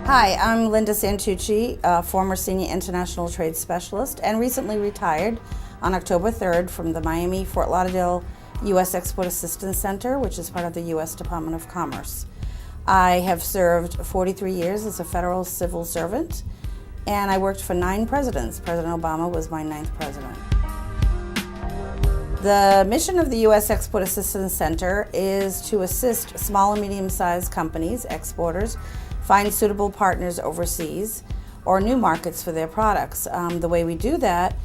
Hi, I'm Linda Santucci, a former Senior International Trade Specialist and recently retired on October 3rd from the Miami-Fort Lauderdale U.S. Export Assistance Center, which is part of the U.S. Department of Commerce. I have served 43 years as a federal civil servant, and I worked for 9 presidents. President Obama was my 9th president. The mission of the U.S. Export Assistance Center is to assist small and medium-sized companies, exporters, find suitable partners overseas or new markets for their products. The way we do that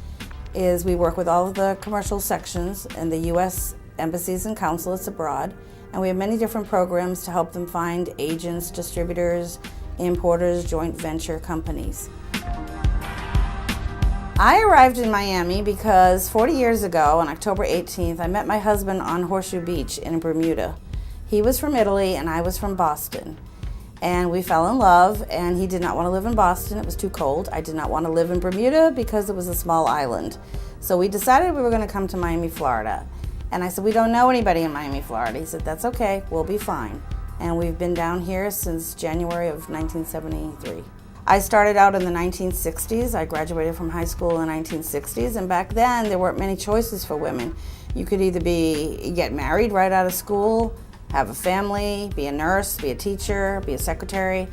is we work with all of the commercial sections in the U.S. embassies and consulates abroad, and we have many different programs to help them find agents, distributors, importers, joint venture companies. I arrived in Miami because 40 years ago, on October 18th, I met my husband on Horseshoe Beach in Bermuda. He was from Italy and I was from Boston. And we fell in love, and he did not want to live in Boston. It was too cold. I did not want to live in Bermuda because it was a small island. So we decided we were going to come to Miami, Florida. And I said, we don't know anybody in Miami, Florida. He said, that's okay, we'll be fine. And we've been down here since January of 1973. I started out in the 1960s. I graduated from high school in the 1960s, and back then there weren't many choices for women. You could either get married right out of school, have a family, be a nurse, be a teacher, be a secretary,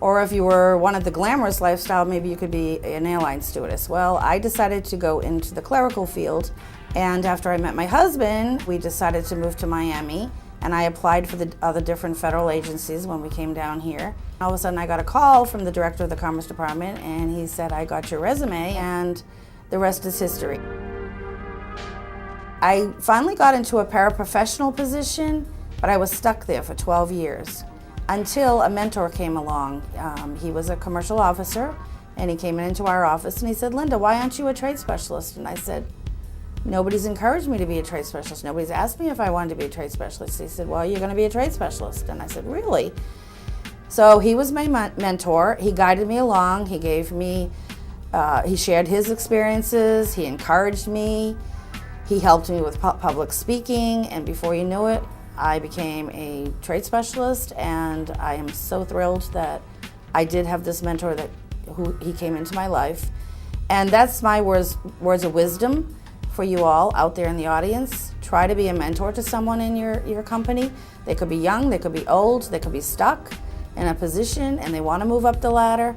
or if you were one of the glamorous lifestyle, maybe you could be an airline stewardess. Well, I decided to go into the clerical field, and after I met my husband, we decided to move to Miami, and I applied for the other different federal agencies when we came down here. All of a sudden I got a call from the director of the Commerce Department, and he said, I got your resume, and the rest is history. I finally got into a paraprofessional position, but I was stuck there for 12 years until a mentor came along. He was a commercial officer, and he came into our office and he said, Linda, why aren't you a trade specialist? And I said, nobody's encouraged me to be a trade specialist. Nobody's asked me if I wanted to be a trade specialist. He said, well, you're going to be a trade specialist. And I said, really? So he was my mentor. He guided me along. He gave me, he shared his experiences. He encouraged me. He helped me with public speaking, and before you knew it, I became a trade specialist, and I am so thrilled that I did have this mentor he came into my life. And that's my words of wisdom for you all out there in the audience. Try to be a mentor to someone in your company. They could be young, they could be old, they could be stuck in a position and they want to move up the ladder.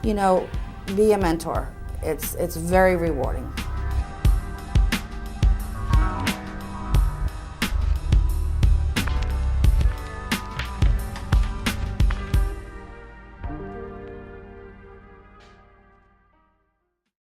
You know, be a mentor. It's very rewarding.